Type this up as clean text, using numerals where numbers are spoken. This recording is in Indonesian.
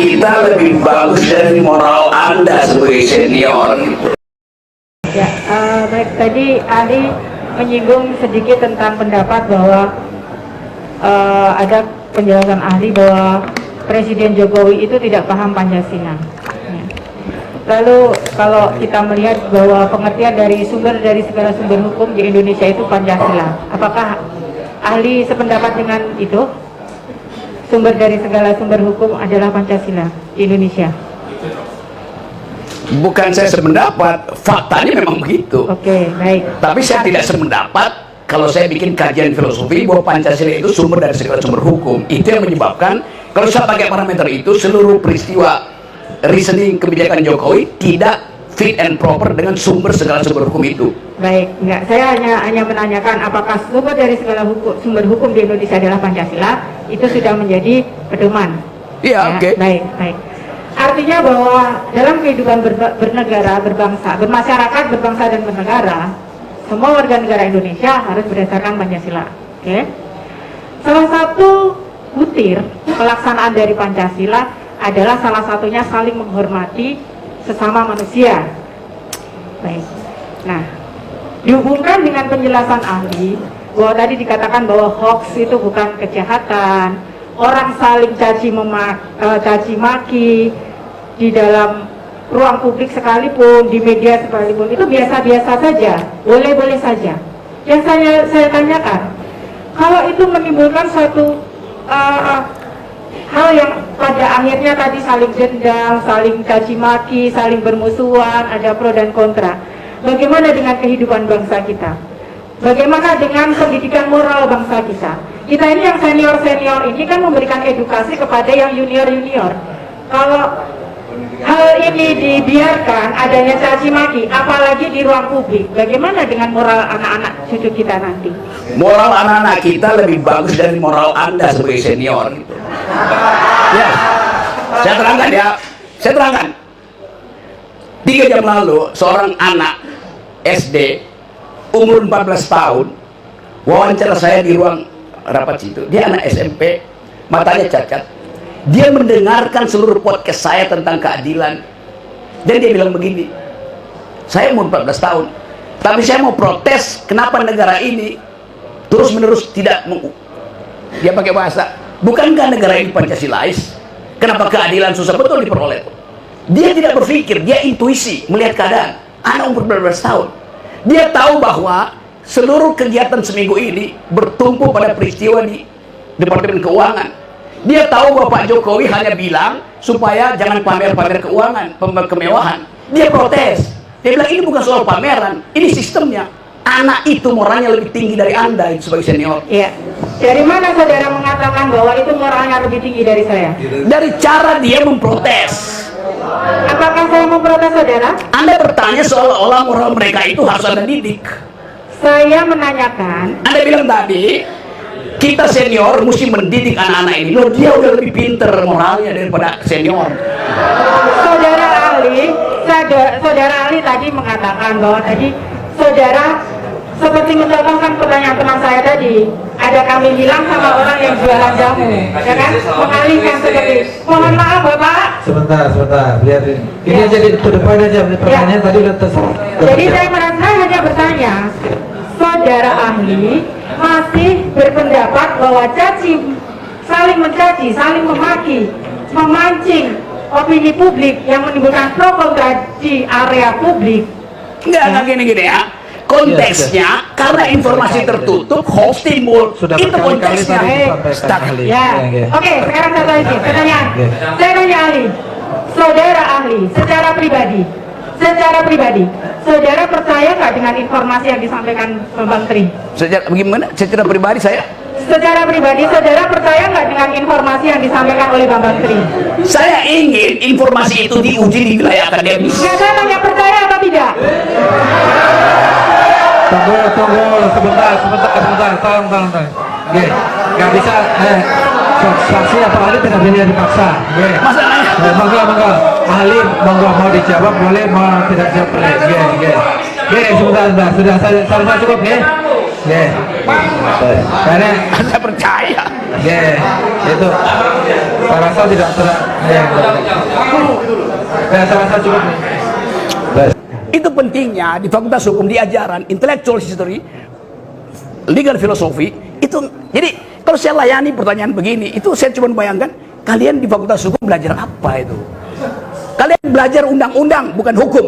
kita lebih bagus dari moral Anda sebagai senior. Ya, baik, tadi Ali menyinggung sedikit tentang pendapat bahwa ada penjelasan ahli bahwa Presiden Jokowi itu tidak paham Pancasila. Ya. Lalu kalau kita melihat bahwa pengertian dari segala sumber hukum di Indonesia itu Pancasila, apakah ahli sependapat dengan itu? Sumber dari segala sumber hukum adalah Pancasila di Indonesia. Bukan saya sependapat, faktanya memang begitu. Oke, baik. Tapi saya tidak sependapat kalau saya bikin kajian filosofi bahwa Pancasila itu sumber dari segala sumber hukum. Itu yang menyebabkan kalau saya pakai parameter itu, seluruh peristiwa reasoning kebijakan Jokowi tidak fit and proper dengan sumber segala sumber hukum itu. Baik, enggak. Saya hanya menanyakan apakah sumber dari segala sumber hukum di Indonesia adalah Pancasila, itu sudah menjadi pedoman. Iya, Ya, oke. baik, baik. Artinya bahwa dalam kehidupan bernegara, berbangsa, bermasyarakat, berbangsa dan bernegara, semua warga negara Indonesia harus berdasarkan Pancasila. Oke. Salah satu butir pelaksanaan dari Pancasila adalah salah satunya saling menghormati sesama manusia. Baik. Nah, dihubungkan dengan penjelasan ahli bahwa tadi dikatakan bahwa hoax itu bukan kejahatan, orang saling caci maki di dalam ruang publik sekalipun, di media sekalipun, itu biasa-biasa saja, boleh-boleh saja. Yang saya tanyakan, kalau itu menimbulkan suatu hal yang pada akhirnya tadi saling dendam, saling caci maki, saling bermusuhan, ada pro dan kontra. Bagaimana dengan kehidupan bangsa kita? Bagaimana dengan pendidikan moral bangsa kita? Kita ini yang senior-senior ini kan memberikan edukasi kepada yang junior-junior. Kalau hal ini dibiarkan adanya caci maki, apalagi di ruang publik, bagaimana dengan moral anak-anak cucu kita nanti? Moral anak-anak kita lebih bagus dari moral Anda sebagai senior. Ya, saya terangkan ya, saya terangkan. 3 jam lalu, seorang anak SD umur 14 tahun wawancara saya di ruang rapat situ. Dia anak SMP, matanya cacat. Dia mendengarkan seluruh podcast saya tentang keadilan. Dan dia bilang begini, saya umur 14 tahun, tapi saya mau protes kenapa negara ini terus-menerus tidak dia pakai bahasa, bukankah negara ini Pancasilais? Kenapa keadilan susah betul diperoleh? Dia tidak berpikir, dia intuisi melihat keadaan. Anak umur 14 tahun, dia tahu bahwa seluruh kegiatan seminggu ini bertumpu pada peristiwa di Departemen Keuangan. Dia tahu bahwa Pak Jokowi hanya bilang supaya jangan pamer-pamer keuangan, kemewahan. Dia protes. Dia bilang ini bukan soal pameran, ini sistemnya. Anak itu moralnya lebih tinggi dari Anda sebagai senior. Iya. Dari mana saudara mengatakan bahwa itu moralnya lebih tinggi dari saya? Dari cara dia memprotes. Apakah saya memprotes saudara? Anda bertanya seolah-olah moral mereka itu harus Anda didik. Saya menanyakan. Anda bilang tadi, kita senior mesti mendidik anak-anak ini. Loh, dia udah lebih pinter moralnya daripada senior. Saudara Ali tadi mengatakan bahwa tadi saudara seperti mencontohkan pertanyaan teman saya tadi, ada kami bilang sama orang yang jualan jamu, ya kan, mengalihkan seperti, mohon maaf Bapak. Sebentar, biarin. Ini Ya. jadi to the point aja, pertanyaan Ya. tadi udah terserah. Jadi saya hanya bertanya, saudara ahli masih berpendapat bahwa saling mencaci, saling memaki, memancing opini publik yang menimbulkan pro kontra di area publik. Enggak gini-gini ya. Konteksnya, karena informasi tertutup, hoax timbul. Sudah Itu berkali-kali konteksnya. tadi disampaikan ahli. Ya, oke, sekarang satu lagi pertanyaan. Saya tanya ahli, saudara ahli, secara pribadi, saudara percaya nggak dengan informasi yang disampaikan Bang Tri? Bagaimana? Secara pribadi saya? Secara pribadi, saudara percaya nggak dengan informasi yang disampaikan oleh Bang Tri? Saya ingin informasi itu diuji di wilayah akademis. Nggak, saya tanya percaya atau tidak? Tunggu, sebentar, tolong. Oke, nggak bisa, saksi atau ahli tidak boleh dipaksa. Oke. Masalahnya, Monggo, ahli, monggo mau dijawab boleh, mau tidak dijawab boleh. Oke, sebentar, sudah saya cukup, ya. Nggih. Karena Saya percaya. nggih, itu saya rasa tidak saya rasa cukup. Itu pentingnya di Fakultas Hukum diajaran intellectual history, legal philosophy itu. Jadi kalau saya layani pertanyaan begini, itu saya cuma bayangkan kalian di Fakultas Hukum belajar apa itu? Kalian belajar undang-undang bukan hukum.